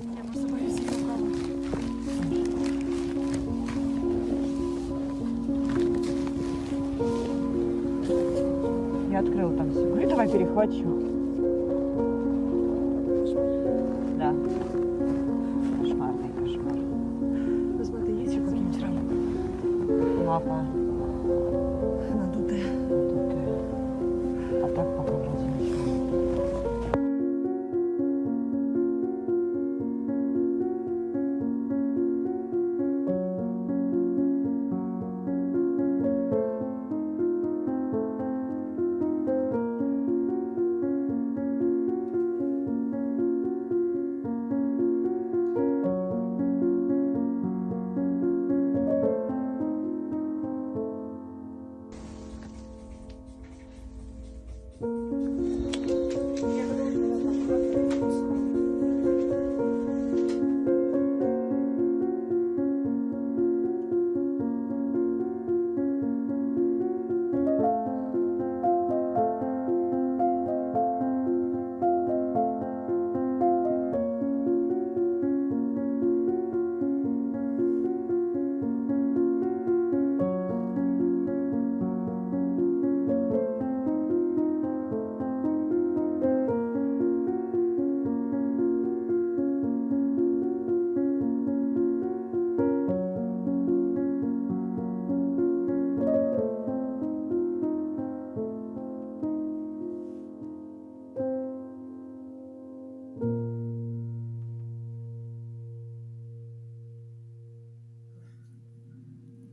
Я просто боюсь ее уколоть. Я открыла там все. Говорю, давай перехвачу. Да. Кошмарный кошмар. Ну смотри, есть еще какие-нибудь рамы? Лапа. Надутая. Надутая. А так пока вроде ничего.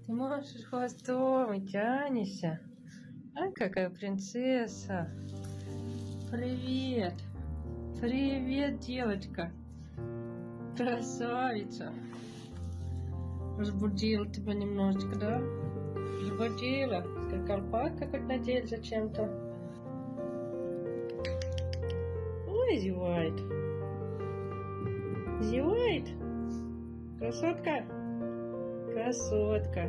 Ты можешь хвостом и тянешься. А какая принцесса. Привет. Привет, девочка. Красавица. Разбудила тебя немножечко, да? Разбудила. Колпак какой-то надели зачем-то. Ой, зевает. Зевает. Красотка. Красотка.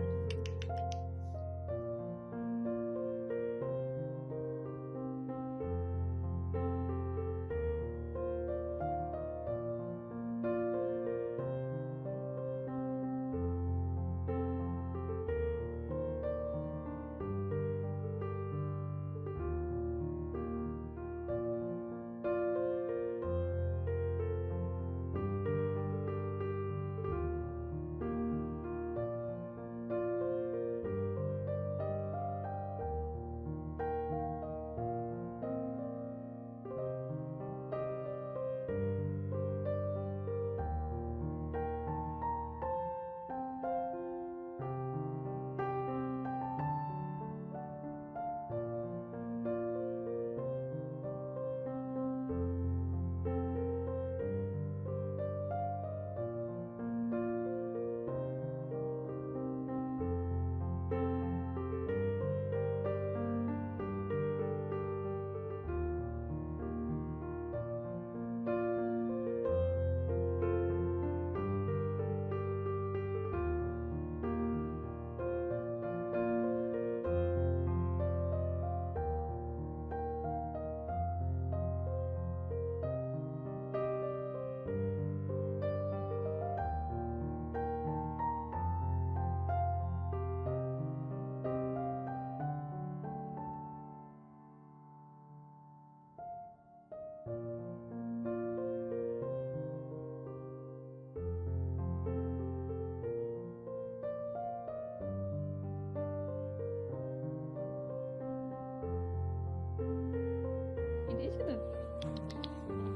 Иди сюда.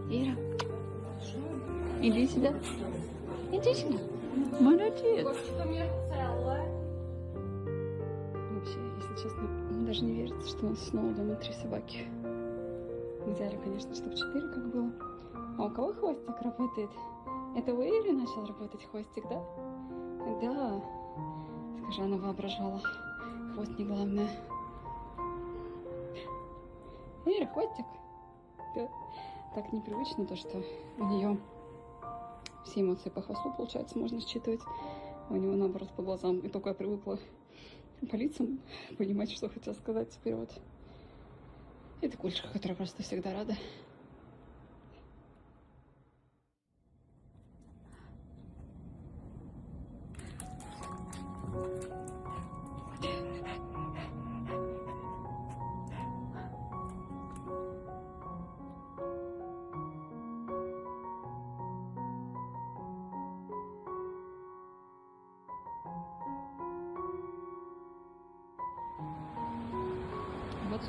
Ира. Иди сюда. Иди сюда. Молодец. Вообще, если честно, даже не верится, что у нас снова дома 3 собаки. В идеале, конечно, чтобы 4, как было. А у кого хвостик работает? Это у Иры начал работать хвостик, да? Да. Скажи, она воображала. Хвост не главное. Ира, хвостик. Да. Так непривычно то, что у нее все эмоции по хвосту, получается, можно считывать. А у него, наоборот, по глазам. И только я привыкла по лицам понимать, что хотела сказать. Теперь вот. Это кульчика, которая просто всегда рада.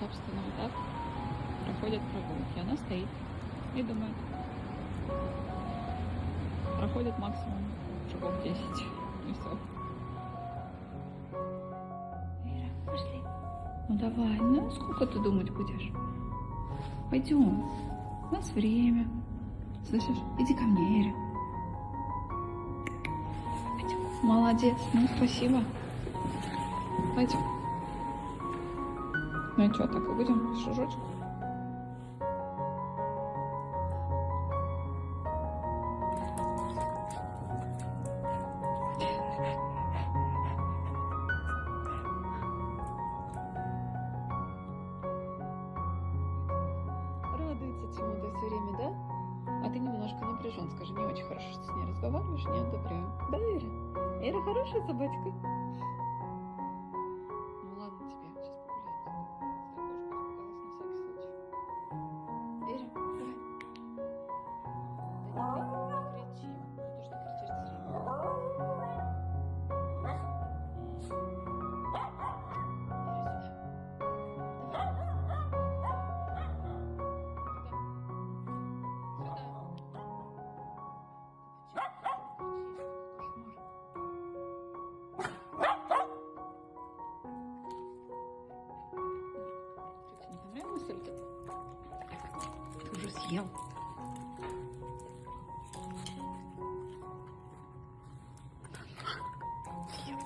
собственно, вот так проходят прогулки. Она стоит и думает. Проходит максимум шагов 10. И все. Ира, пошли. Ну давай, ну сколько ты думать будешь? Пойдем. У нас время. Слышишь? Иди ко мне, Ира. Пойдем. Молодец. Ну, спасибо. Пойдем. Ну и что, так и будем? Шажочек? Радуется чему-то все время, да? А ты немножко напряжен, скажи, не очень хорошо, что с ней разговариваешь, не одобряю. Да, Ира? Ира хорошая собачка? Ну ладно тебе, сейчас погуляем. Если кошка испугалась на всякий случай. Ира, давай. Да не кричи. Ну то, что кричишь, зря. Не понравилось сальто? Ты уже съел. Съел.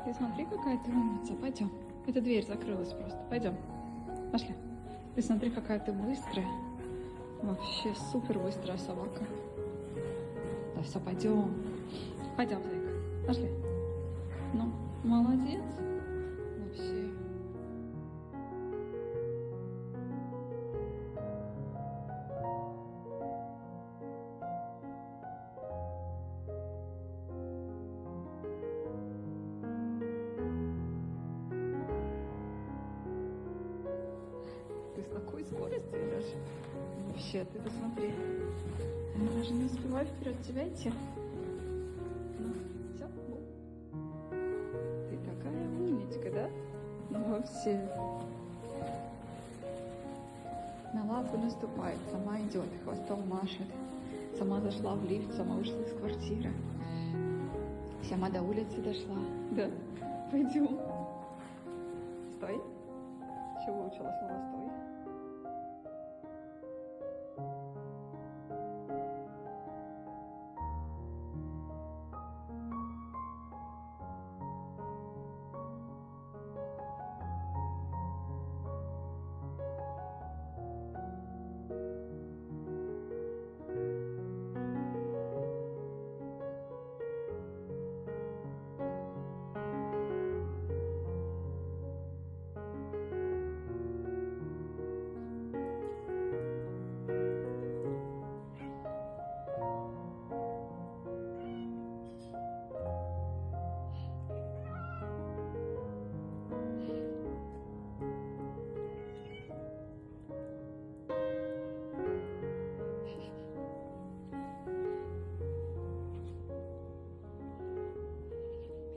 Ты смотри, какая ты умница. Пойдем. Эта дверь закрылась просто. Пойдем. Пошли. Ты смотри, какая ты быстрая. Вообще супер быстрая собака. Да все, пойдем. Пойдем, зайка. Пошли. Ну, молодец. Вообще. Ты с какой скоростью идешь? Вообще, ты посмотри. Я даже не успеваю вперед тебя идти. Ну, все, ты такая умничка, да? Ну, вообще. На лапу наступает, сама идет, хвостом машет. Сама зашла в лифт, сама вышла из квартиры. Сама до улицы дошла. Да, пойдем. Стой. Чего выучила слово «стой»?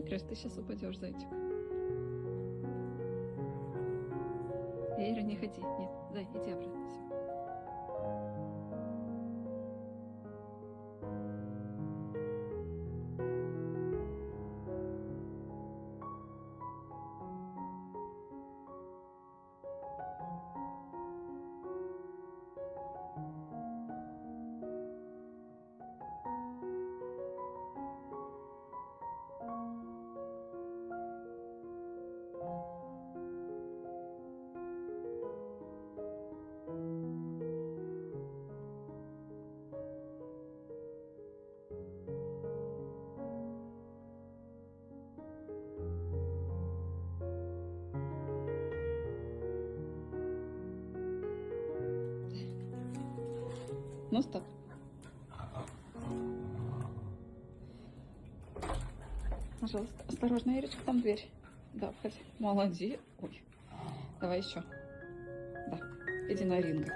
Краш, ты сейчас упадешь, зайчик. Ира, не ходи. Нет, зай, иди обратно. Все. Ну, стоп. Пожалуйста, осторожно, Ирочка, там дверь. Да, входи. Молодец. Ой. Давай еще. Да. Иди на ринг.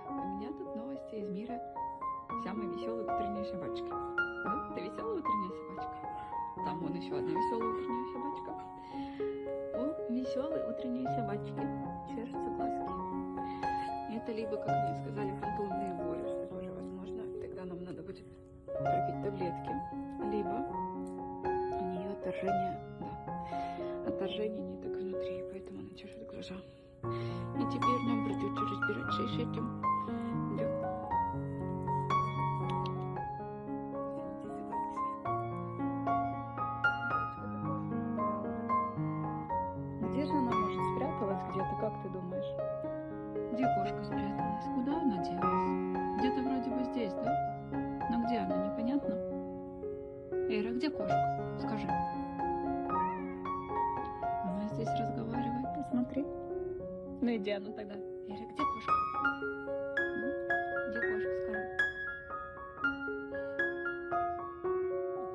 У меня тут новости из мира самой веселой утренней собачки. Да? Ты веселая утренняя собачка? Там вон еще одна веселая утренняя собачка. У веселой утренней собачки чешутся глазки. Это либо, как мне сказали, фантомные боли, что тоже возможно. Тогда нам надо будет пропить таблетки. Либо у нее отторжение, да, отторжение ниток внутри, поэтому она чешет глаза. И теперь нам придется разбираться с этим. Да. Где же она, может, спряталась где-то, как ты думаешь? Где кошка спряталась? Куда она делась? Где-то вроде бы здесь, да? Но где она, непонятно? Эра, где кошка? Скажи. Она здесь разговаривает, посмотри. Ну иди она тогда. Эра, где кошка? Ну, где кошка, скажи.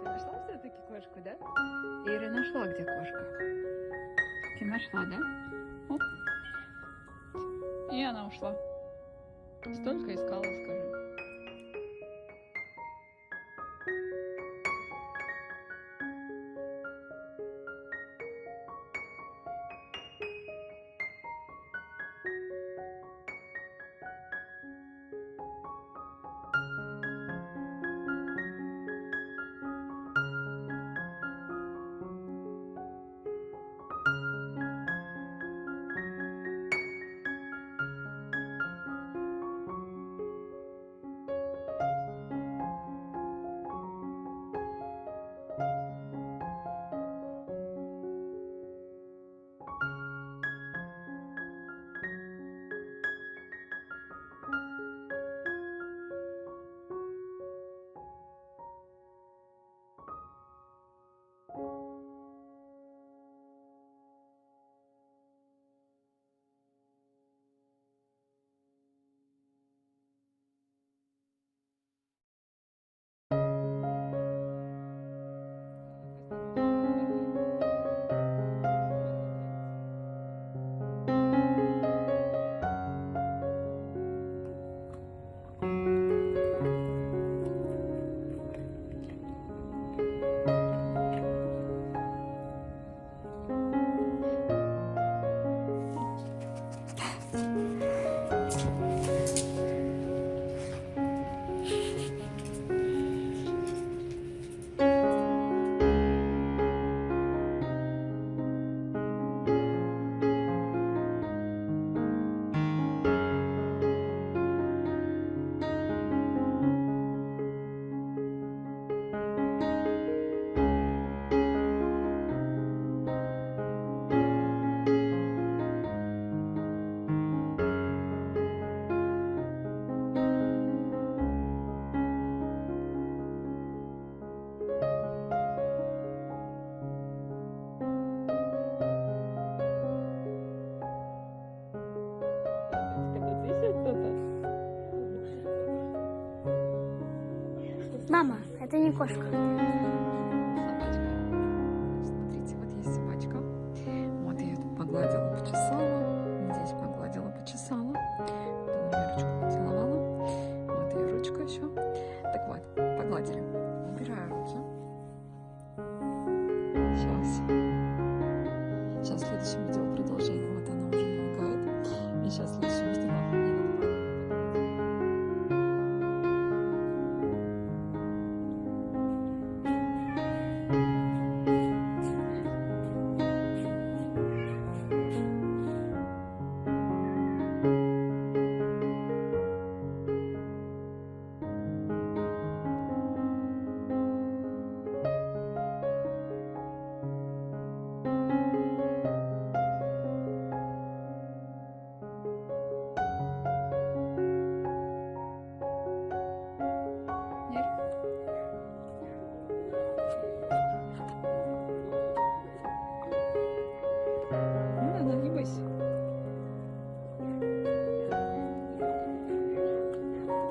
Ты нашла все-таки кошку, да? Эра нашла, где кошка. Ты нашла, да? Оп. И она ушла. Столько искала, скажи. Мама, это не кошка. Собачка. Смотрите, вот есть собачка. Вот я ее тут погладила, почесала. Здесь погладила, почесала. Потом ее ручку поцеловала. Вот ее ручка еще. Так вот, погладили. Убираю руки. Сейчас в следующем видео продолжение. Вот она уже намекает. И сейчас в следующем видео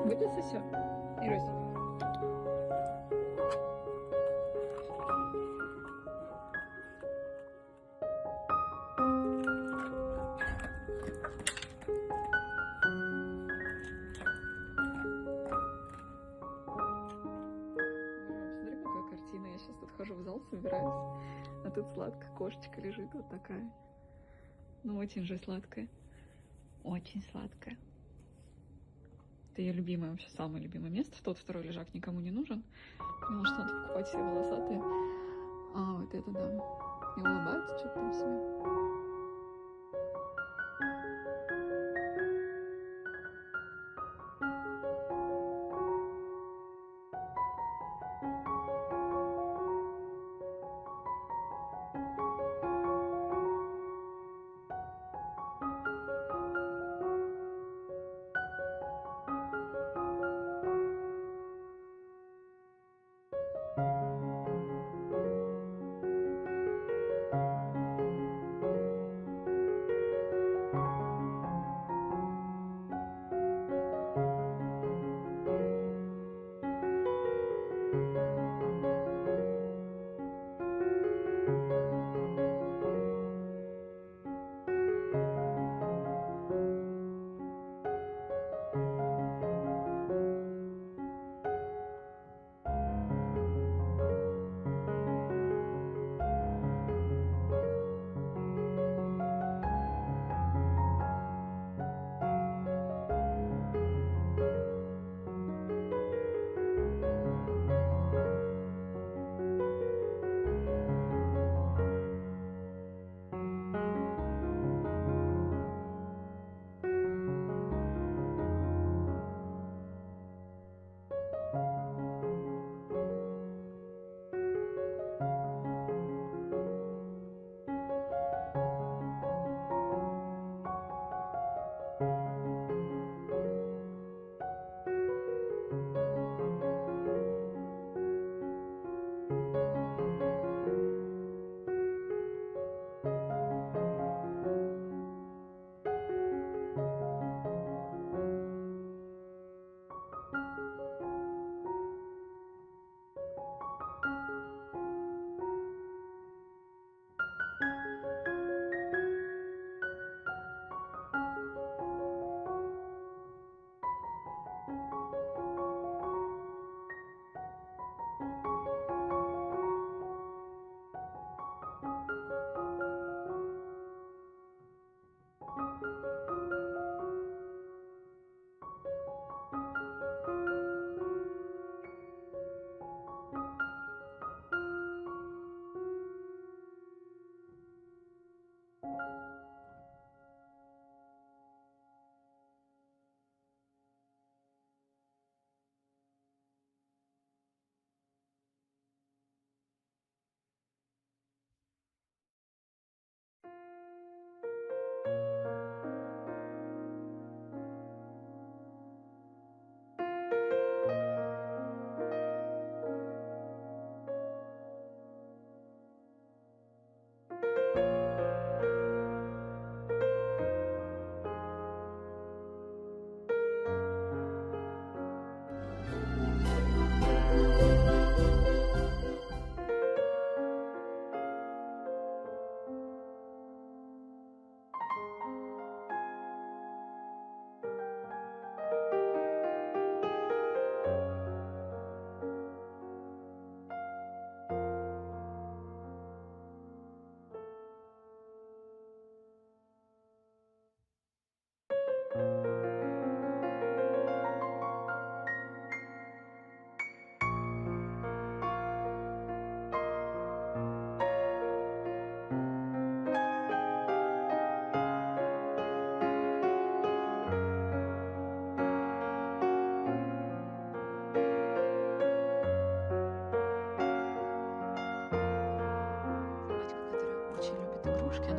Будет все? Ирусь? Смотри, какая картина. Я сейчас тут хожу в зал, собираюсь. А тут сладкая кошечка лежит вот такая. Ну, очень же сладкая. Очень сладкая. Это ее любимое, вообще самое любимое место. Тот второй лежак никому не нужен. Поняла, что надо покупать все волосатые. А, вот это да. И улыбается что-то там себе.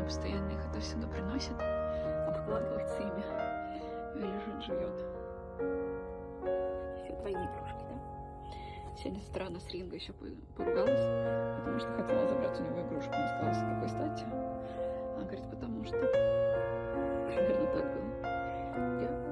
Постоянно их отовсюду приносит, обкладывается ими и лежит, жует. Все твои игрушки, да? Сегодня с утра она с Ринго еще поругалась, потому что хотела забрать у него игрушку. Он сказал, с какой стати? Она говорит, потому что примерно так было. Я